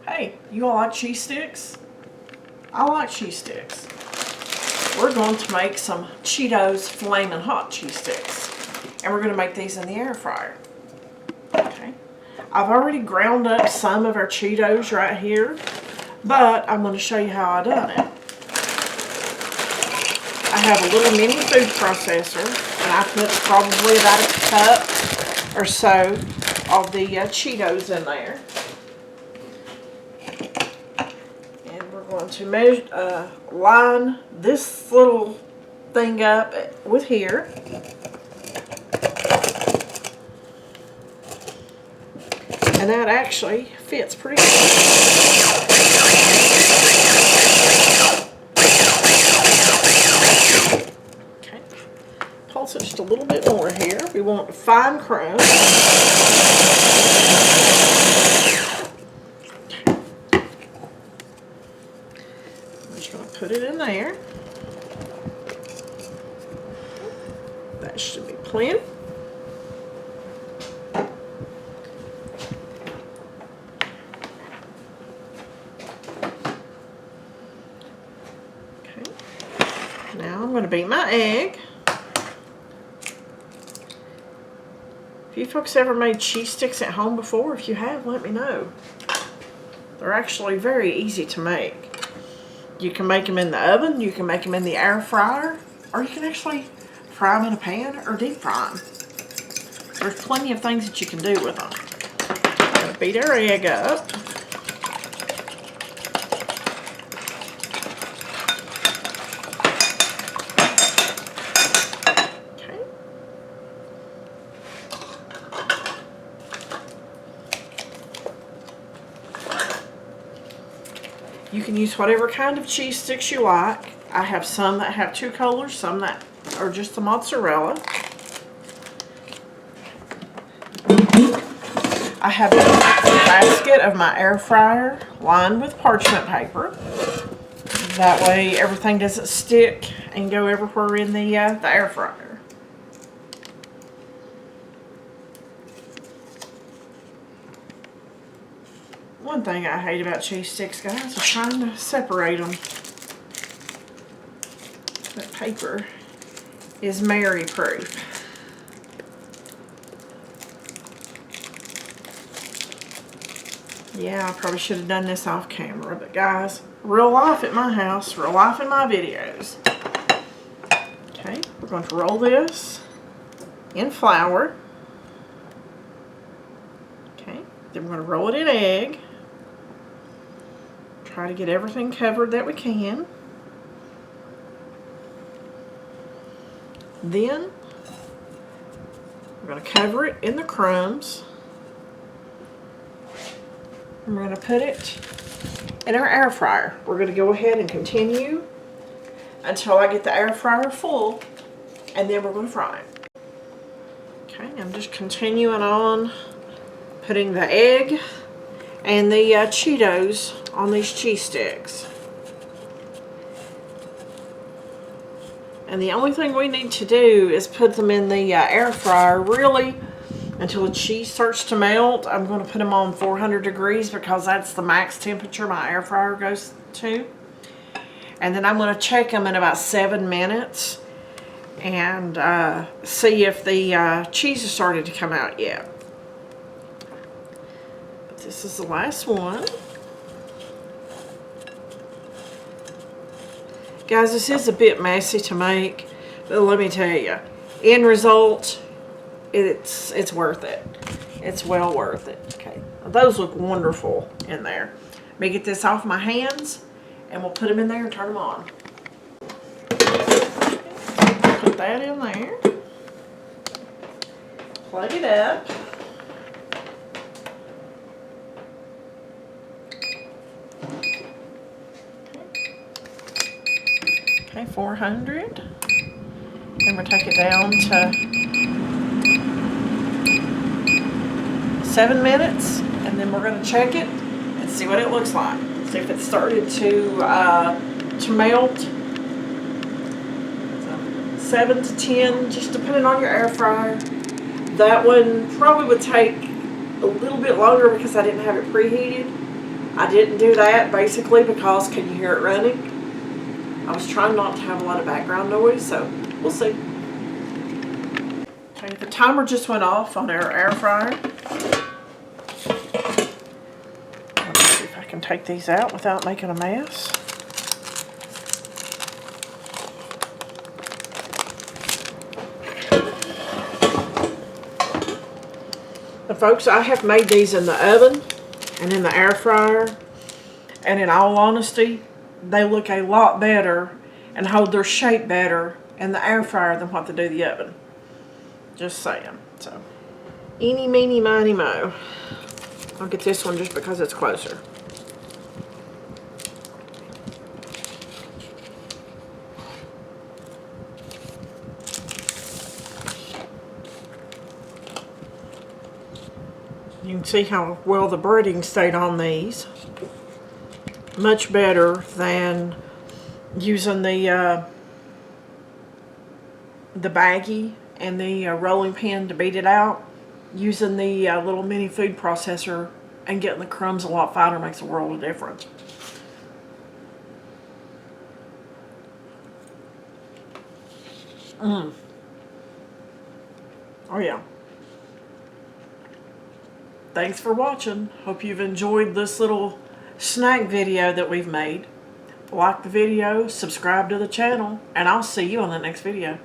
Hey, you all like cheese sticks? I like cheese sticks. We're going to make some Cheetos Flamin' Hot cheese sticks. And we're going to make these in the air fryer. Okay. I've already ground up some of our Cheetos right here, but I'm going to show you how I done it. I have a little mini food processor, and I put probably about a cup or so of the Cheetos in there. And we're going to measure, line this little thing up with here. And that actually fits pretty good. Okay. Pulse it just a little bit more here. We want fine crumbs. I'm just going to put it in there. That should be plenty. Now I'm going to beat my egg. If you folks ever made cheese sticks at home before, if you have, let me know. They're actually very easy to make. You can make them in the oven, you can make them in the air fryer, or you can actually fry them in a pan or deep fry them. There's plenty of things that you can do with them. I'm going to beat our egg up. You can use whatever kind of cheese sticks you like. I have some that have two colors, some that are just the mozzarella. I have a basket of my air fryer lined with parchment paper. That way everything doesn't stick and go everywhere in the air fryer. One thing I hate about cheese sticks, guys, is trying to separate them. That paper is Mary proof. Yeah, I probably should have done this off camera, but guys, real life at my house, real life in my videos. Okay, we're going to roll this in flour. Okay, then we're going to roll it in egg. Try to get everything covered that we can. Then we're going to cover it in the crumbs. And we're going to put it in our air fryer. We're going to go ahead and continue until I get the air fryer full, and then we're going to fry it. Okay, I'm just continuing on putting the egg and the Cheetos on these cheese sticks. And the only thing we need to do is put them in the air fryer really until the cheese starts to melt. I'm going to put them on 400 degrees because that's the max temperature my air fryer goes to. And then I'm going to check them in about 7 minutes and see if the cheese has started to come out yet. But this is the last one. Guys, this is a bit messy to make, but let me tell you, end result, it's worth it. It's well worth it. Okay, those look wonderful in there. Let me get this off my hands, and we'll put them in there and turn them on. Put that in there. Plug it up. Okay, 400. And we'll take it down to 7 minutes, and then we're going to check it and see what it looks like. See if it started to melt. So 7 to 10, just depending on your air fryer. That one probably would take a little bit longer because I didn't have it preheated. I didn't do that basically because, can you hear it running? I was trying not to have a lot of background noise, so we'll see. Okay, the timer just went off on our air fryer. Let's see if I can take these out without making a mess. And folks, I have made these in the oven and in the air fryer, and in all honesty, they look a lot better and hold their shape better in the air fryer than what they do in the oven. Just saying. So, eeny, meeny, miny, mo. I'll get this one just because it's closer. You can see how well the breading stayed on these. Much better than using the baggie and the rolling pin to beat it out. Using the little mini food processor and getting the crumbs a lot finer makes a world of difference. Oh yeah. Thanks for watching. Hope you've enjoyed this little snack video that we've made. Like the video, subscribe to the channel, and I'll see you on the next video.